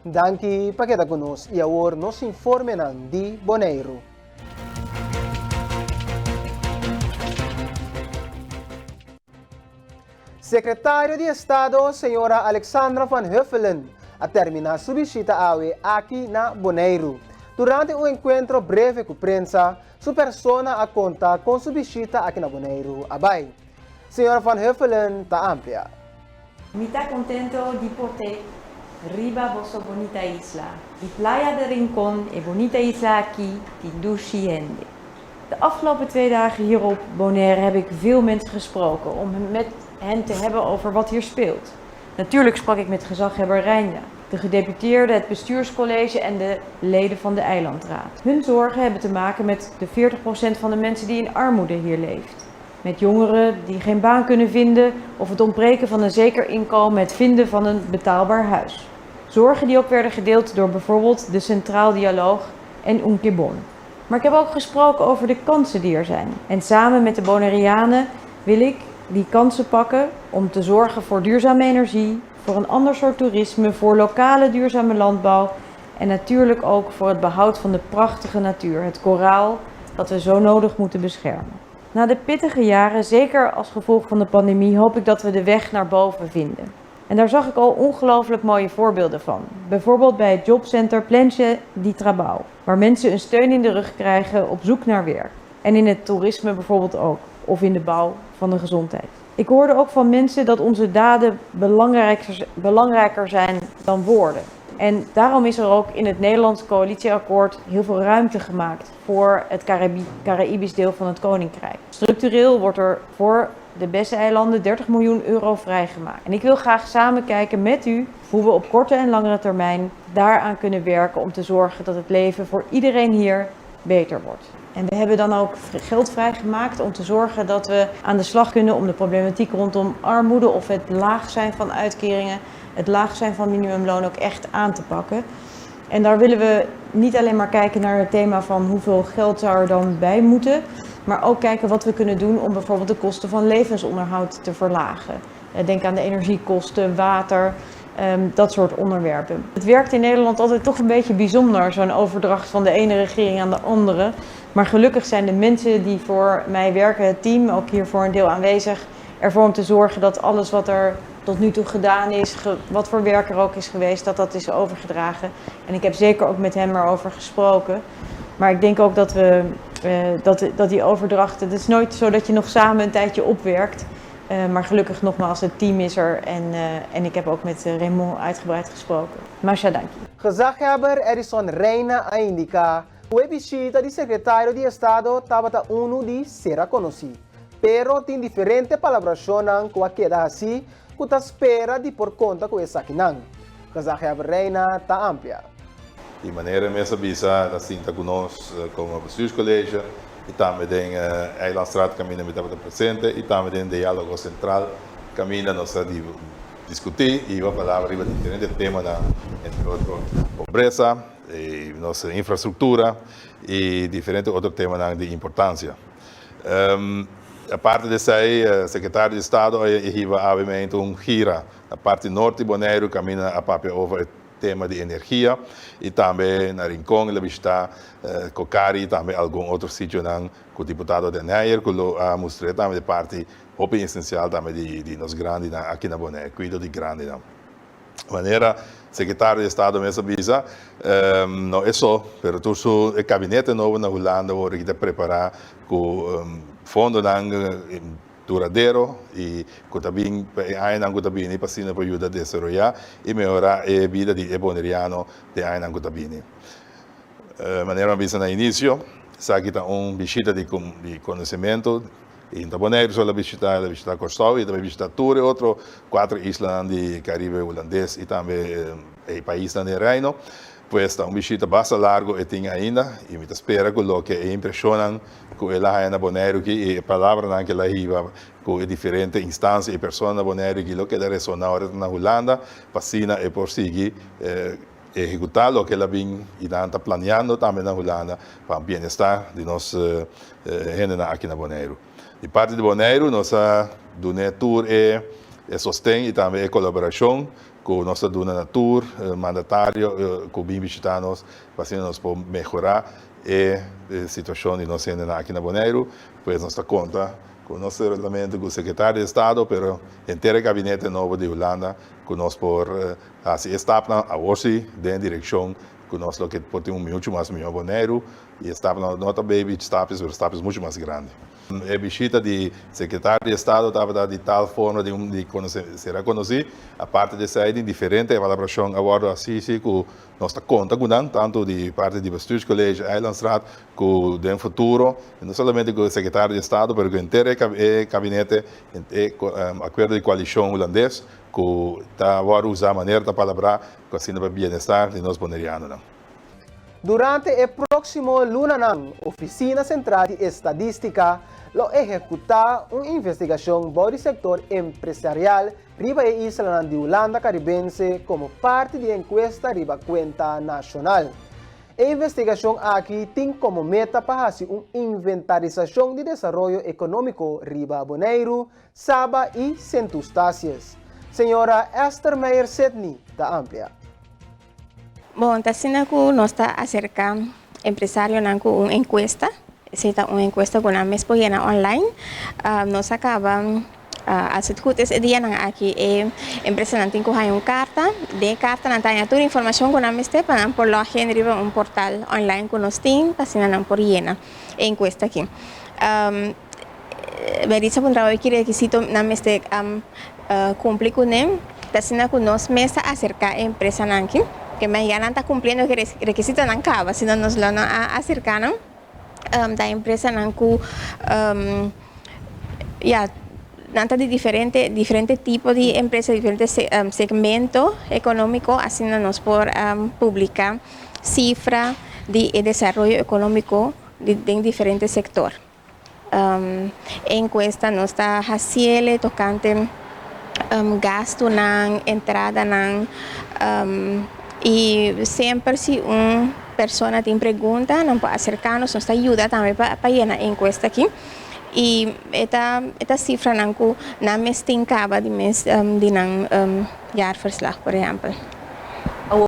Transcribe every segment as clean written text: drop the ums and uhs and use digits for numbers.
Danke para quedar conosco e agora nos informe de Bonaire. Secretário de Estado, senhora Alexandra Van Huffelen, a terminar sua visita aqui na Bonaire. Durante um encontro breve com a prensa, sua persona a conta com sua visita aqui na Bonaire. Abai. Senhora Van Huffelen está amplia. Me está contento de poder riba vossa bonita isla. Die Playa de Rincón e bonita isla aqui, die Duciende. De afgelopen 2 dagen hier op Bonaire heb ik veel mensen gesproken om met hen te hebben over wat hier speelt. Natuurlijk sprak ik met gezaghebber Reina, de gedeputeerde, het bestuurscollege en de leden van de eilandraad. Hun zorgen hebben te maken met de 40% van de mensen die in armoede hier leeft. Met jongeren die geen baan kunnen vinden of het ontbreken van een zeker inkomen, het vinden van een betaalbaar huis. Zorgen die ook werden gedeeld door bijvoorbeeld de Centraal Dialoog en Unkibon. Maar ik heb ook gesproken over de kansen die er zijn. En samen met de Bonaireanen wil ik die kansen pakken om te zorgen voor duurzame energie, voor een ander soort toerisme, voor lokale duurzame landbouw en natuurlijk ook voor het behoud van de prachtige natuur, het koraal dat we zo nodig moeten beschermen. Na de pittige jaren, zeker als gevolg van de pandemie, hoop ik dat we de weg naar boven vinden. En daar zag ik al ongelooflijk mooie voorbeelden van. Bijvoorbeeld bij het jobcenter Planche di Trabalho, waar mensen een steun in de rug krijgen op zoek naar werk. En in het toerisme bijvoorbeeld ook, of in de bouw van de gezondheid. Ik hoorde ook van mensen dat onze daden belangrijker zijn dan woorden. En daarom is er ook in het Nederlands coalitieakkoord heel veel ruimte gemaakt voor het Caraïbisch deel van het Koninkrijk. Structureel wordt er voor de BESS-eilanden 30 miljoen euro vrijgemaakt. En ik wil graag samen kijken met u hoe we op korte en langere termijn daaraan kunnen werken om te zorgen dat het leven voor iedereen hier beter wordt. En we hebben dan ook geld vrijgemaakt om te zorgen dat we aan de slag kunnen om de problematiek rondom armoede of het laag zijn van uitkeringen, het laag zijn van minimumloon ook echt aan te pakken. En daar willen we niet alleen maar kijken naar het thema van hoeveel geld zou er dan bij moeten, maar ook kijken wat we kunnen doen om bijvoorbeeld de kosten van levensonderhoud te verlagen. Denk aan de energiekosten, water, dat soort onderwerpen. Het werkt in Nederland altijd toch een beetje bijzonder, zo'n overdracht van de ene regering aan de andere. Maar gelukkig zijn de mensen die voor mij werken, het team, ook hier voor een deel aanwezig, ervoor om te zorgen dat alles wat er tot nu toe gedaan is, wat voor werk er ook is geweest, dat is overgedragen. En ik heb zeker ook met hem erover gesproken. Maar ik denk ook dat dat die overdracht, het is nooit zo dat je nog samen een tijdje opwerkt. Maar gelukkig nogmaals, het team is er en ik heb ook met Raymond uitgebreid gesproken. Masha, dank je. Gezaghebber Edison Reina indica que visita di secretario di Estado tabata uno di será conhecido. Pero tem diferente colaboração com a queda assim, que ta spera di por conta com essa quinang. Gezaghebber Reina ta amplia. De maneira mesmo bisa da cinta conosco como bestuurscollege e também tem Eilandstraat caminha met de presente e também tem diálogo central caminha nossa discutir e vamos falar arriba de diferentes temas entre outros pobreza e nossa infraestrutura e diferentes outros temas de importância. A parte dessa aí, secretário de Estado hiva obviamente gira a parte norte de Bonaire caminha a papel over het tema de energia e também na Rincón ele está Cocari também algum outro sítio com o deputado de Neyer que a mostrar também de parte open essencial também de nos grandes aqui na Bonaire cuido de grande não maneira secretário de Estado mesmo avisa não é só pero tudo o gabinete novo na Holanda hoje que preparar com fundo duradouro e que também ainda também para ajuda a desenvolver e melhorar a vida de bonaireano de ainda também. Maneira visa no início, aqui está visita de conhecimento em Bonaire só visita Costau e também visita Ture, outro 4 islas de Caribe holandês e também o país de Reino. Pues uma visita bastante largo e tem ainda e me espera que é impressionante que ela é na Bonaire e a palavra que ela iba com diferentes instâncias e pessoas na Bonaire que lo que ela ressonar na Holanda fascina e por seguir executar o que ela vem e está planeando também na Holanda para o bem-estar de nós gente aqui na Bonaire. De parte de Bonaire, nossa tour é sostém e também colaboração com nossa dona Natur, mandatário, com bem visitanos, para nós por melhorar a situação de nós aqui na Bonaire, pois nossa conta com nosso regulamento com o secretário de Estado, pero inteiro gabinete novo de Holanda, com nós por assim estar a hoje em direção com nós que pode ter muito mais melhor Bonaire e estar na nota baby estapas muito mais grande. A visita do secretário de Estado estava de tal forma de será conhecido, a parte de sair em diferente avaliação agora assim com nossa conta com tanto de parte do bestuurscollege Eilandsraad com do futuro, não somente com o secretário de Estado, mas com o inteiro gabinete, acordo de coalição holandês, que está agora usar a maneira de palavra que assim para bem-estar de nós bonerianos. Durante el próximo lunes, Oficina Central de Estadística lo ejecuta una investigación por el sector empresarial riba e isla de Holanda Caribense como parte de encuesta riba cuenta nacional. La investigación aquí tiene como meta para hacer una inventarización de desarrollo económico riba Bonaire, Saba y Centustáceas. Señora Esther Meyer Sidney, da amplia. Bom, assim que nós está acerca empresário com uma encuesta, se está uma encuesta com a mesma online, nós acaba as escutas dia aqui empresa não tem que uma carta, de carta não tem toda a informação com a mesma para por lá generar um portal online que nós tem para assim não por hiena encuesta aqui. Verifica um trabalho que requisito na mesma cumprir com ele, assim que nós mesma acerca empresa aqui. Que ya no está cumpliendo el requisito de Nancaba, sino nos lo acercaron da empresa Nanku ya nanta de diferente tipo de empresas, diferentes segmentos económicos, haciéndonos por publicar cifras de desarrollo económico de diferentes sectores. Encuesta nos está haciendo tocante gasto, entrada, y siempre si una persona tiene preguntas, nos puede acercarnos, nos ayuda también para llenar la encuesta aquí. Y esta cifra no me estincaba de mes de jaarverslag, por ejemplo.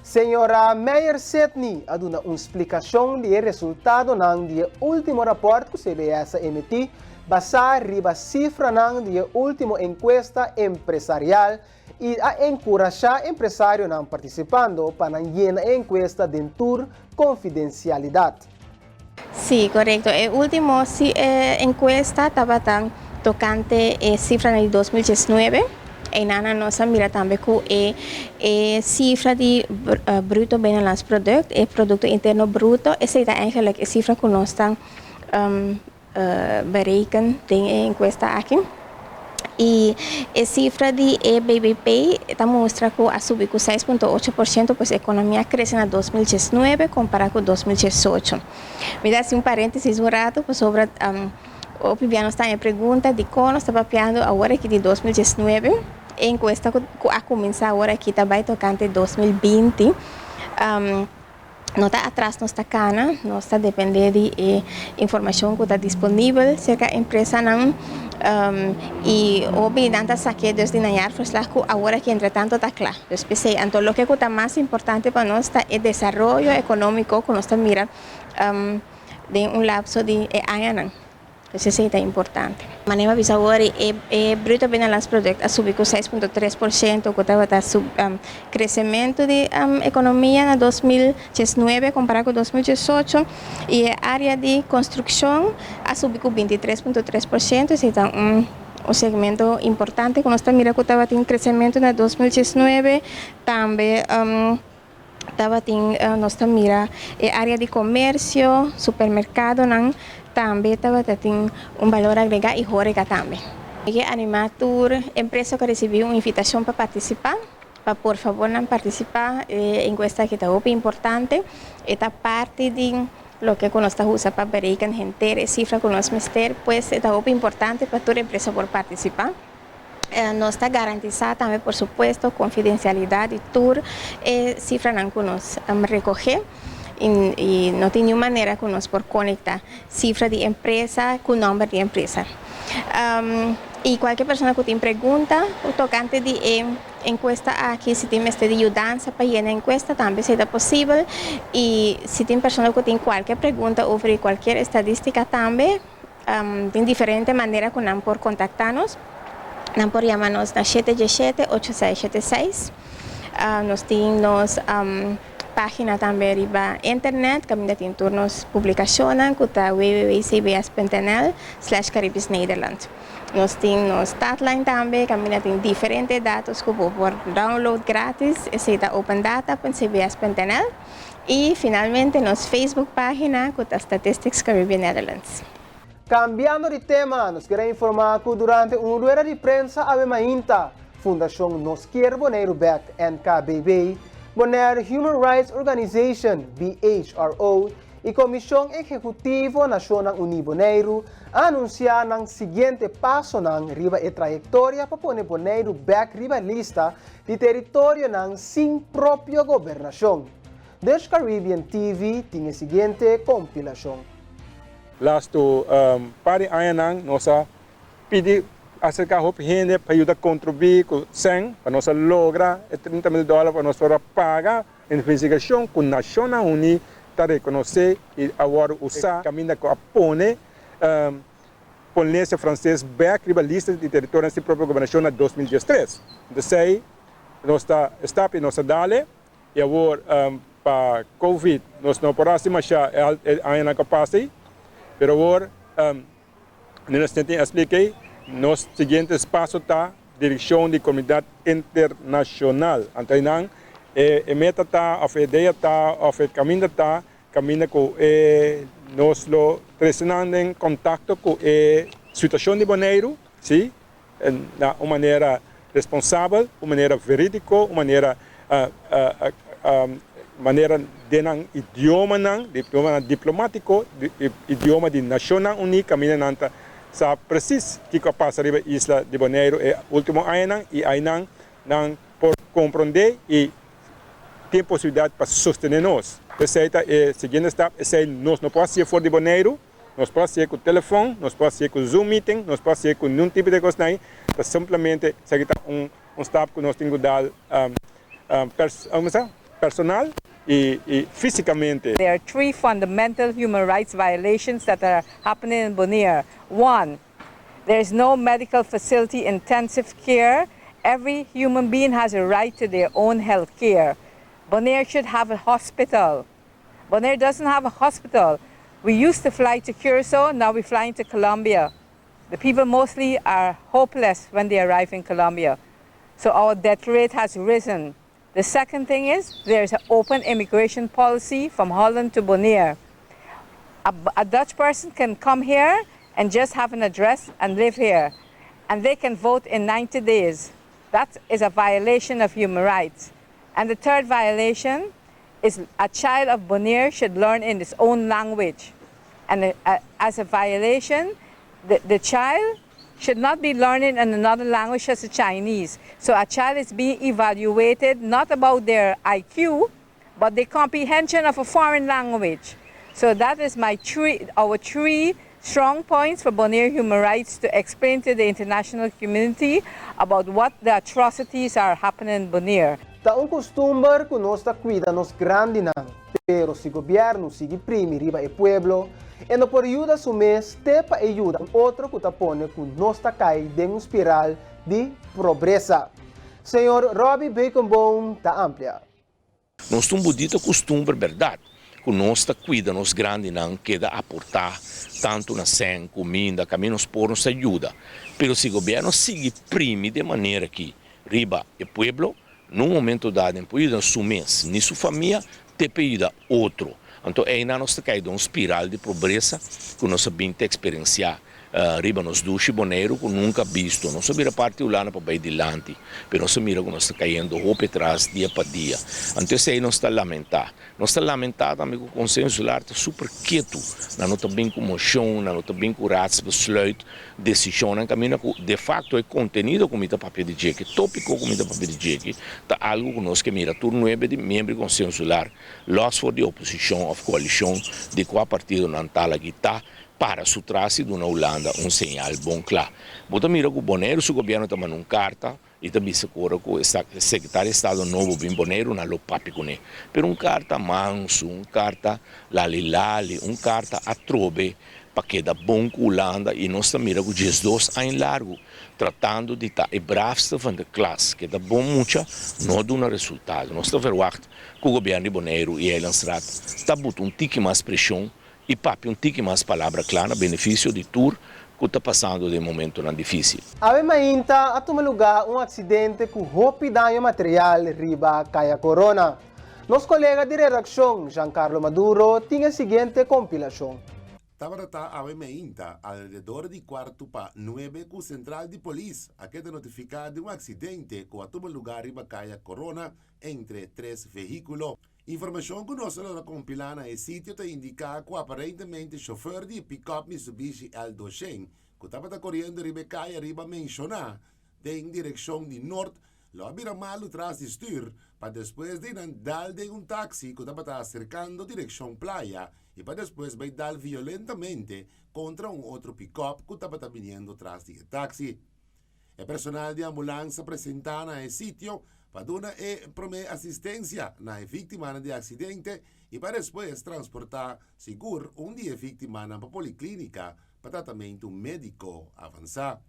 Señora Meyer Sidney ha dado una explicación del resultado del último reporte que CBS emitió basado en la cifra de la última encuesta empresarial y a encorajar empresarios participando para llenar la encuesta de tour confidencialidad. Sí, correcto. La última encuesta estaba tocante cifra del 2019. En Nana nos mira también que cifra de bruto binnenlands product, el producto interno bruto, esa es eigenlijk la cifra que nos están berekenen in de encuesta aquí. Y la cifra de BBP muestra que ha subido 6.8%, pues la economía crece en 2019 comparado con 2018. Me da así un paréntesis un rato pues, sobre o Pibiano está en pregunta de cómo está papeando ahora aquí de 2019. A encuesta que ha comenzado ahora aquí también tocante 2020. No está atrás, no está cana, no está depende de información que está disponible cerca de la empresa. Y obviamente saqué desde Nayar, pues ahora que entre tanto está claro. Entonces, lo que está más importante para nosotros está el desarrollo económico que nos está mira de un lapso de años. Eso sí está importante. Manera visa ahora el bruto binnenlands product ha subido 6.3%, que estaba crecimiento de economía en 2019 comparado con 2018 y el área de construcción ha subido 23.3%, es un segmento importante que nos está mirando que estaba en crecimiento en 2019 también. Nos está mira el área de comercio, supermercado, también tiene un valor agregado y jorega también. Hay animar a empresa que recibió una invitación para participar, para por favor participar en encuesta que está muy importante. Esta parte de lo que nos está usando para verificar gente, cifra con los mister, pues está muy importante para toda empresa por participar. No está garantizada también, por supuesto, confidencialidad y tour, cifra que nos recoge. Y no tiene manera que nos por conectar cifra de empresa con nombre de empresa. Y cualquier persona que tiene pregunta o tocante de encuesta aquí, si tiene de ayudanza para llenar encuesta, también será posible. Y si tiene personas que tienen cualquier pregunta sobre cualquier estadística también, de diferente manera que por contactarnos, por llamarnos a 717-8676. Nos tenemos página también riba internet, kami tiene turnos publicaciones, que está www.cbs.nl/Caribbean Nederland. Nos tenemos statline también, kami tiene diferentes datos que por download gratis, está opendata.cbs.nl. Y finalmente nos Facebook página, que está Statistics Caribbean Netherlands. Cambiando de tema, nos queremos informar que durante una rueda de prensa a Mainta, Fundación Nos Quiere Bonaire Back NKBB, Bonaire Human Rights Organization BHRO e Comissão Executiva Nacional Uni Bonaire anunciaram o seguinte passo na riba e trajetória para pôr Bonaire back riba lista de território sem própria governação. Desde Caribbean TV tem a seguinte compilação. Lasto para ayanang nossa pedir acerca de gente para ajudar a contribuir com 100 para nós lograr $30 mil para nós pagar a investigação com a Nacional Unida para reconhecer e agora usar caminho que apone polícia francesa back riba lista de território da própria governação em 2013. Então sei nós está e nós dale e agora para Covid nós não podemos achar a capacidade, pero agora nós tentamos explicar nos seguintes passos está direção de comunidade internacional. Então, a meta está, a ideia está, a caminho está, caminho com nós pressionando em contato com a situação de Bonaire, sim, de uma maneira responsável, uma maneira verídica, uma maneira de idioma diplomático, idioma de Nacional Unida, caminho sa precis que passa riba isla de Bonaire é último ano e ainda não por compreender e tem possibilidade para sostener nós. Receita é seguinte step, é nós não podemos ser fora de Bonaire, nós podemos ser com o telefone, nós podemos ser com o Zoom meeting, nós podemos ser com nenhum tipo de coisa aí, é simplesmente seguinte step que nós temos que dar personal e fisicamente. There are 3 fundamental human rights violations that are happening in Bonaire. 1, there is no medical facility intensive care. Every human being has a right to their own health care. Bonaire should have a hospital. Bonaire doesn't have a hospital. We used to fly to Curacao, now we're flying to Colombia. The people mostly are hopeless when they arrive in Colombia. So our death rate has risen. The second thing is there's an open immigration policy from Holland to Bonaire. A Dutch person can come here and just have an address and live here. And they can vote in 90 days. That is a violation of human rights. And the third violation is a child of Bonaire should learn in his own language. And as a violation, the child should not be learning in another language as a Chinese. So a child is being evaluated not about their IQ, but the comprehension of a foreign language. So that is our three strong points for Bonaire human rights to explain to the international community about what the atrocities are happening in Bonaire. Tá costume que nós cuida nos grande não, pero se governo sigue primi riba e pueblo, e não por ajuda su mês, te pa ajuda outro que tá pone que nós cai de espiral de pobreza. Senhor Robbie Baconbone tá amplia. Nós temos um dito costume, verdade, que nós cuida nos grande não queda aportar tanto na sem comida, caminhos por nos ajuda. Pero se o governo sigue primi de maneira que riba e pueblo num momento dado, não pode su mês, nem sua família, te pede outro. Então, aí nós caímos em uma espiral de pobreza que nós sabemos experienciar. Riba nos duche Bonaire que nunca visto. Nós sabemos parte lá para bem adiante, mas nós sabemos que nós estamos caindo roupa atrás dia para dia. Então, aí nós estamos lamentando. Nós estamos lamentando também que o Conselho Insular está super quieto. Não está bem com moção, não está bem com besluit, decisão. De facto, é contenido como está papel de jeque, tópico como está papel de jeque, está algo que nós que mira turno é de membro do Conselho Insular, los for de oposição ou coalição, de qual partido não está lá que está, para su trás de una Holanda un señal bom claro. Bota mira que o Bonaire, su governo está mandando carta e também se cura que o secretário de Estado novo bem Bonaire não lo papi com ele. Pero carta manso, carta lali, carta a trobe para que da bom com Holanda e nós também mira que 12 anos largo tratando de estar bravste van de classe, que da bom mucha não dá resultado. Nós estamos verwacht que o governo de Bonaire e Eilandsraad está botando um tique mais pressão e papi um tique mais palavra clara, benefício de tur que está passando de momento não difícil. Ave mainta a tomar lugar acidente com roupa e dano material riba Kaya Corona. Nosso colega de redação, Giancarlo Maduro, tinha a seguinte compilação. Tabarata ave mainta, alrededor de 8:45 com central de polícia, a queda notificada de acidente que tomar lugar riba Kaya Corona entre 3 veículos. Informação que nós vamos compilar no sítio te indica que aparentemente o chofer de pick-up Mitsubishi L200 que estava correndo riba Kaya riba mencionar em direção de norte, lo abira mal atrás de stuur para depois de andar de um táxi que estava acercando direção playa e para depois vai dar violentamente contra outro pick-up que estava vindo atrás de táxi. O personal de ambulância apresenta no sítio para dar primeira assistência na vítima de acidente e para depois transportar seguro dia vítima na policlínica para tratamento médico avançado.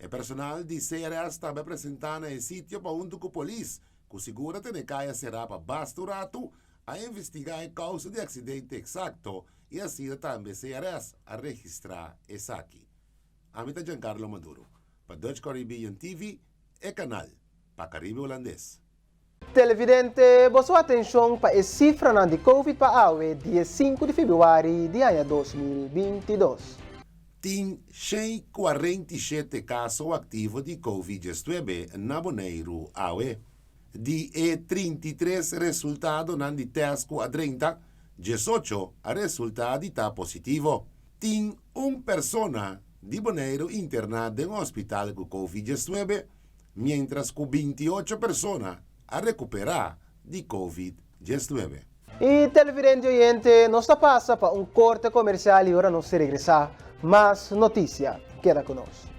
O personal de CRS também apresenta no sítio para junto com a polícia, que segura que caia será para basto rato a investigar a causa do acidente exato e assim também CRS a registrar esse aqui. Amita Giancarlo Maduro, para Dutch Caribbean TV e canal para Caribe Holandês. Televidente, boa sua atenção para a cifra de Covid para awe dia 5 de fevereiro de ano 2022. Tem 147 casos ativos de Covid-19 na Bonaire awe. De 33 resultados de teste a 30, 18 a resultado está positivo. Tem uma pessoa de Bonaire internada em um hospital com Covid-19, mientras que 28 pessoas a recuperar de Covid-19. E televidente oyente, nós passa para corte comercial e agora nós regressar. Mais notícia, queda conosco.